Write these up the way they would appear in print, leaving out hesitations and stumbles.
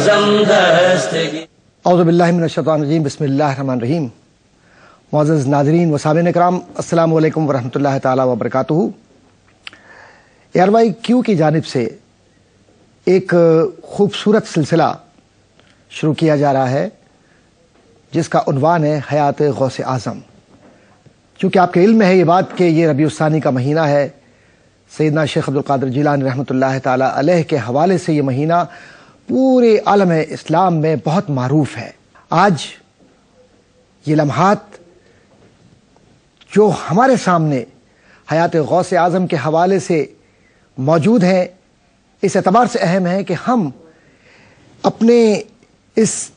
اعظم دستگیر۔ اعوذ باللہ من الشیطان الرجیم، بسم اللہ الرحمن الرحیم۔ معزز ناظرین و سامعین کرام، السلام علیکم ورحمۃ اللہ تعالی وبرکاتہ۔ ARY Q کی جانب سے ایک خوبصورت سلسلہ شروع کیا جا رہا ہے جس کا عنوان ہے حیات غوث اعظم۔ چونکہ آپ کے علم میں ہے یہ بات کہ یہ ربیع الثانی کا مہینہ ہے، سیدنا شیخ عبدالقادر جیلانی رحمۃ اللہ تعالی علیہ کے حوالے سے یہ مہینہ پورے عالم اسلام میں بہت معروف ہے۔ آج یہ لمحات جو ہمارے سامنے حیات غوث اعظم کے حوالے سے موجود ہیں، اس اعتبار سے اہم ہے کہ ہم اپنے اس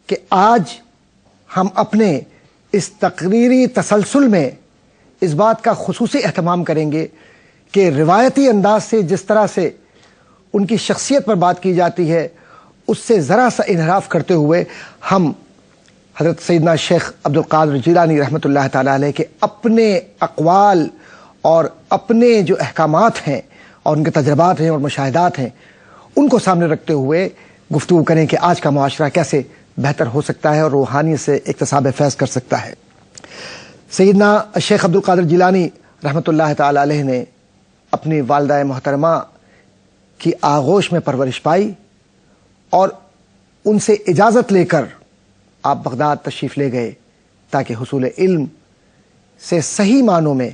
کہ آج ہم اپنے اس تقریری تسلسل میں اس بات کا خصوصی اہتمام کریں گے کہ روایتی انداز سے جس طرح سے ان کی شخصیت پر بات کی جاتی ہے اس سے ذرا سا انحراف کرتے ہوئے ہم حضرت سیدنا شیخ عبدالقادر جیلانی رحمۃ اللہ تعالی علیہ کے اپنے اقوال اور اپنے جو احکامات ہیں اور ان کے تجربات ہیں اور مشاہدات ہیں ان کو سامنے رکھتے ہوئے گفتگو کریں کہ آج کا معاشرہ کیسے بہتر ہو سکتا ہے اور روحانیت سے اکتساب فیض کر سکتا ہے۔ سیدنا شیخ عبدالقادر جیلانی رحمۃ اللہ تعالی علیہ نے اپنی والدہ محترمہ کی آغوش میں پرورش پائی اور ان سے اجازت لے کر آپ بغداد تشریف لے گئے تاکہ حصول علم سے صحیح معنوں میں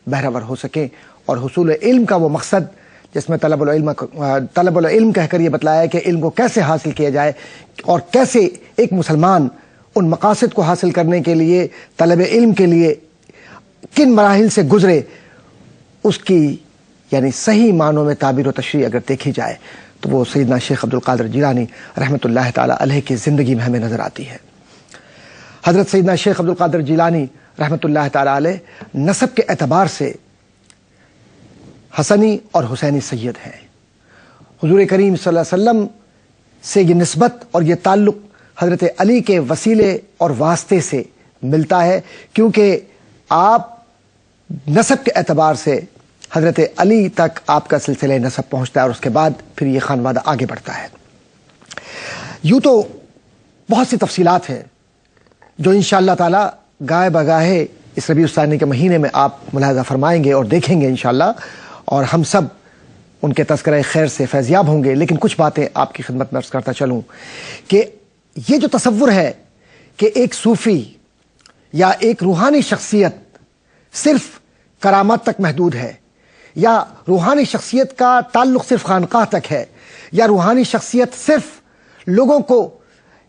بہرور ہو سکیں، اور حصول علم کا وہ مقصد جس میں طلب العلم کہہ کر یہ بتلایا کہ علم کو کیسے حاصل کیا جائے اور کیسے ایک مسلمان ان مقاصد کو حاصل کرنے کے لیے طلب علم کے لیے کن مراحل سے گزرے، اس کی یعنی صحیح معنوں میں تعبیر و تشریح اگر دیکھی جائے تو وہ سیدنا شیخ عبدالقادر جیلانی رحمۃ اللہ تعالی علیہ کی زندگی میں ہمیں نظر آتی ہے۔ حضرت سیدنا شیخ عبدالقادر جیلانی رحمۃ اللہ تعالی علیہ نسب کے اعتبار سے حسنی اور حسینی سید ہیں۔ حضور کریم صلی اللہ علیہ وسلم سے یہ نسبت اور یہ تعلق حضرت علی کے وسیلے اور واسطے سے ملتا ہے، کیونکہ آپ نسب کے اعتبار سے حضرت علی تک آپ کا سلسلہ نسب پہنچتا ہے اور اس کے بعد پھر یہ خانوادہ آگے بڑھتا ہے۔ یوں تو بہت سی تفصیلات ہیں جو انشاءاللہ تعالی گاہے بگاہے اس ربیع الثانی کے مہینے میں آپ ملاحظہ فرمائیں گے اور دیکھیں گے انشاءاللہ، اور ہم سب ان کے تذکرہ خیر سے فیضیاب ہوں گے۔ لیکن کچھ باتیں آپ کی خدمت میں عرض کرتا چلوں کہ یہ جو تصور ہے کہ ایک صوفی یا ایک روحانی شخصیت صرف کرامات تک محدود ہے، یا روحانی شخصیت کا تعلق صرف خانقاہ تک ہے، یا روحانی شخصیت صرف لوگوں کو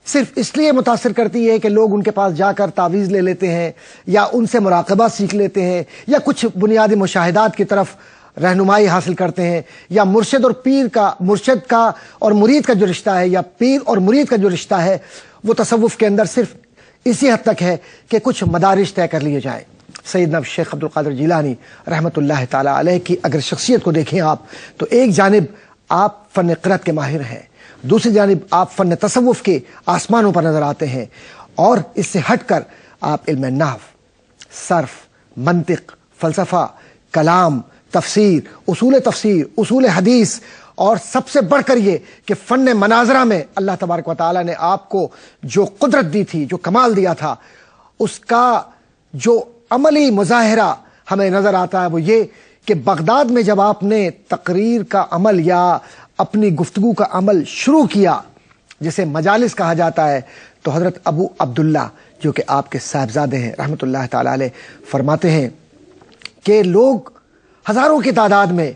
صرف اس لیے متاثر کرتی ہے کہ لوگ ان کے پاس جا کر تعویذ لے لیتے ہیں یا ان سے مراقبہ سیکھ لیتے ہیں یا کچھ بنیادی مشاہدات کی طرف رہنمائی حاصل کرتے ہیں، یا مرشد کا اور مرید کا جو رشتہ ہے، یا پیر اور مرید کا جو رشتہ ہے وہ تصوف کے اندر صرف اسی حد تک ہے کہ کچھ مدارج طے کر لیے جائیں۔ سیدنا شیخ عبدالقادر جیلانی رحمۃ اللہ تعالی علیہ کی اگر شخصیت کو دیکھیں آپ تو ایک جانب آپ فن قرأت کے ماہر ہیں، دوسری جانب آپ فن تصوف کے آسمانوں پر نظر آتے ہیں، اور اس سے ہٹ کر آپ علم نحو، صرف، منطق، فلسفہ، کلام، تفسیر، اصول حدیث، اور سب سے بڑھ کر یہ کہ فن مناظرہ میں اللہ تبارک و تعالی نے آپ کو جو قدرت دی تھی، جو کمال دیا تھا، اس کا جو عملی مظاہرہ ہمیں نظر آتا ہے وہ یہ کہ بغداد میں جب آپ نے تقریر کا عمل یا اپنی گفتگو کا عمل شروع کیا جسے مجالس کہا جاتا ہے، تو حضرت ابو عبداللہ جو کہ آپ کے صاحبزادے ہیں رحمۃ اللہ تعالی علیہ فرماتے ہیں کہ لوگ ہزاروں کی تعداد میں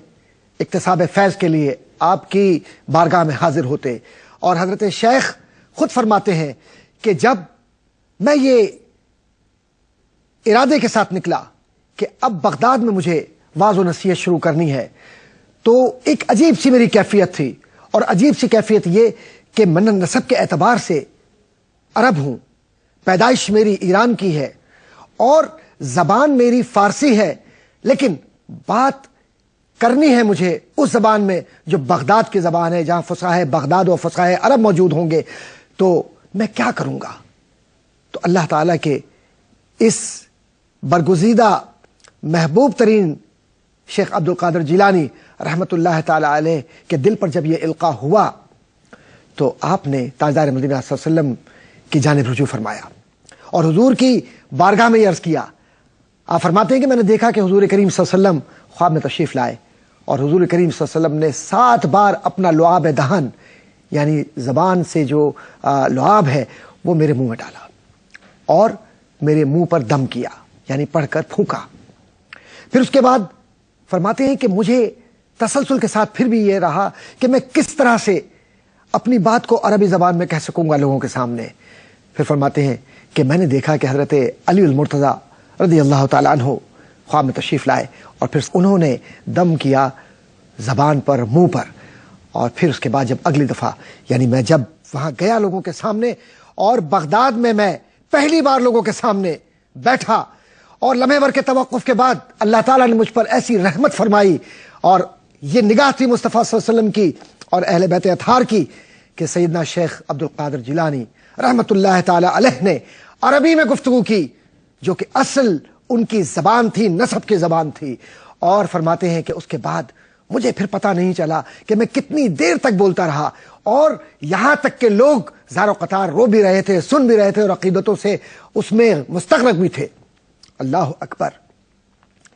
اکتساب فیض کے لیے آپ کی بارگاہ میں حاضر ہوتے، اور حضرت شیخ خود فرماتے ہیں کہ جب میں یہ ارادے کے ساتھ نکلا کہ اب بغداد میں مجھے واعظ و نصیحت شروع کرنی ہے تو ایک عجیب سی میری کیفیت تھی، اور عجیب سی کیفیت یہ کہ میں نسب کے اعتبار سے عرب ہوں، پیدائش میری ایران کی ہے اور زبان میری فارسی ہے، لیکن بات کرنی ہے مجھے اس زبان میں جو بغداد کی زبان ہے، جہاں فصاحہ بغداد و فصاحہ عرب موجود ہوں گے، تو میں کیا کروں گا؟ تو اللہ تعالیٰ کے اس برگزیدہ محبوب ترین شیخ عبدالقادر جیلانی رحمۃ اللہ تعالی علیہ کے دل پر جب یہ القاء ہوا تو آپ نے تاجدار مدینہ صلی اللہ علیہ وسلم کی جانب رجوع فرمایا اور حضور کی بارگاہ میں یہ عرض کیا. آپ فرماتے ہیں کہ میں نے دیکھا کہ حضور کریم صلی اللہ علیہ وسلم خواب میں تشریف لائے اور حضور کریم صلی اللہ علیہ وسلم نے 7 بار اپنا لعاب دہن یعنی زبان سے جو لعاب ہے وہ میرے منہ میں ڈالا اور میرے منہ پر دم کیا یعنی پڑھ کر پھونکا. پھر اس کے بعد فرماتے ہیں کہ مجھے تسلسل کے ساتھ پھر بھی یہ رہا کہ میں کس طرح سے اپنی بات کو عربی زبان میں کہہ سکوں گا لوگوں کے سامنے. پھر فرماتے ہیں کہ میں نے دیکھا کہ حضرت علی المرتضیٰ رضی اللہ تعالیٰ عنہ خواب میں تشریف لائے اور پھر انہوں نے دم کیا زبان پر منہ پر. اور پھر اس کے بعد جب اگلی دفعہ یعنی میں جب وہاں گیا لوگوں کے سامنے اور بغداد میں پہلی بار لوگوں کے سامنے بیٹھا اور لمحے بھر کے توقف کے بعد اللہ تعالیٰ نے مجھ پر ایسی رحمت فرمائی اور یہ نگاہ تھی مصطفیٰ صلی اللہ علیہ وسلم کی اور اہل بیت اطہار کی کہ سیدنا شیخ عبد القادر جیلانی رحمت اللہ تعالی علیہ نے عربی میں گفتگو کی جو کہ اصل ان کی زبان تھی، نسب کی زبان تھی. اور فرماتے ہیں کہ اس کے بعد مجھے پھر پتہ نہیں چلا کہ میں کتنی دیر تک بولتا رہا اور یہاں تک کہ لوگ زار و قطار رو بھی رہے تھے، سن بھی رہے تھے اور عقیدتوں سے اس میں مستغرق بھی تھے. اللہ اکبر،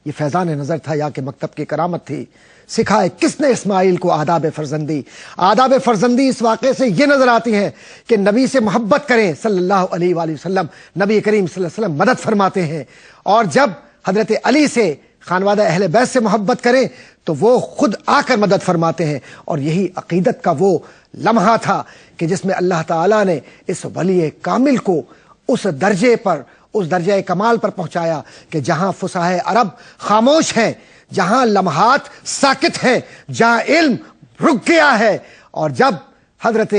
یہ فیضان نظر تھا یا کہ مکتب کی کرامت تھی. سکھائے کس نے اسماعیل کو آداب فرزندی. آداب فرزندی اس واقعے سے یہ نظر آتی ہیں کہ نبی سے محبت کریں صلی اللہ علیہ وآلہ وسلم. نبی کریم صلی اللہ علیہ وسلم مدد فرماتے ہیں اور جب حضرت علی سے خانوادہ اہل بیت سے محبت کریں تو وہ خود آ کر مدد فرماتے ہیں. اور یہی عقیدت کا وہ لمحہ تھا کہ جس میں اللہ تعالیٰ نے اس ولی کامل کو اس درجے پر، اس درجہ کمال پر پہنچایا کہ جہاں فصاحہ عرب خاموش ہیں، جہاں لمحات ساکت ہیں، جہاں علم رک گیا ہے. اور جب حضرت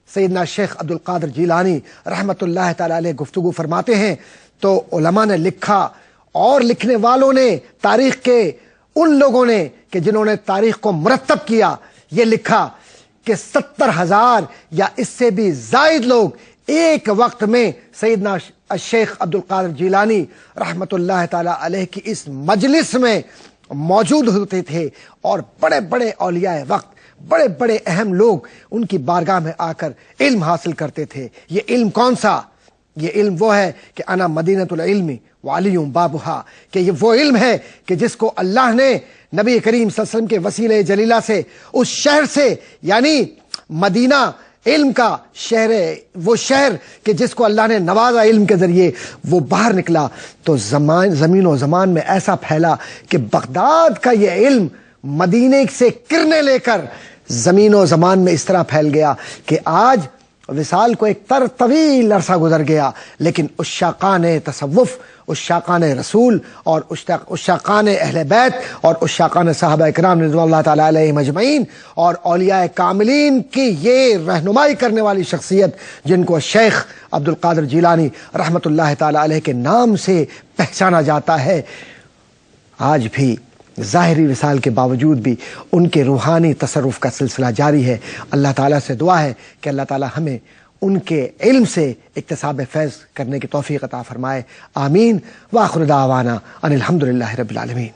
سیدنا شیخ عبد القادر جیلانی رحمت اللہ تعالی علیہ گفتگو فرماتے ہیں تو علماء نے لکھا اور لکھنے والوں نے، تاریخ کے ان لوگوں نے کہ جنہوں نے تاریخ کو مرتب کیا، یہ لکھا کہ 70,000 یا اس سے بھی زائد لوگ ایک وقت میں سیدنا الشیخ عبد القادر جیلانی رحمت اللہ تعالی علیہ کی اس مجلس میں موجود ہوتے تھے اور بڑے بڑے اولیاء وقت، بڑے بڑے اہم لوگ ان کی بارگاہ میں آ کر علم حاصل کرتے تھے. یہ علم کون سا؟ یہ علم وہ ہے کہ انا مدینۃ العلم وعلی بابھا، کہ یہ وہ علم ہے کہ جس کو اللہ نے نبی کریم صلی اللہ علیہ وسلم کے وسیلہ جلیلہ سے اس شہر سے یعنی مدینہ علم کا شہر، وہ شہر کہ جس کو اللہ نے نوازا علم کے ذریعے، وہ باہر نکلا تو زمین و زمان میں ایسا پھیلا کہ بغداد کا یہ علم مدینے سے کرنے لے کر زمین و زمان میں اس طرح پھیل گیا کہ آج وصال کو ایک طویل عرصہ گزر گیا لیکن عشاقان تصوف، عشاقان رسول اور عشاقان اہل بیت اور عشاقان صحابہ اکرام رضوان اللہ تعالی علیہم اجمعین اور اولیاء کاملین کی یہ رہنمائی کرنے والی شخصیت جن کو شیخ عبد القادر جیلانی رحمت اللہ تعالی علیہ کے نام سے پہچانا جاتا ہے، آج بھی ظاہری وصال کے باوجود بھی ان کے روحانی تصرف کا سلسلہ جاری ہے. اللہ تعالیٰ سے دعا ہے کہ اللہ تعالیٰ ہمیں ان کے علم سے اکتساب فیض کرنے کی توفیق عطا فرمائے. آمین. وآخر دعوانا ان الحمدللہ رب العالمین.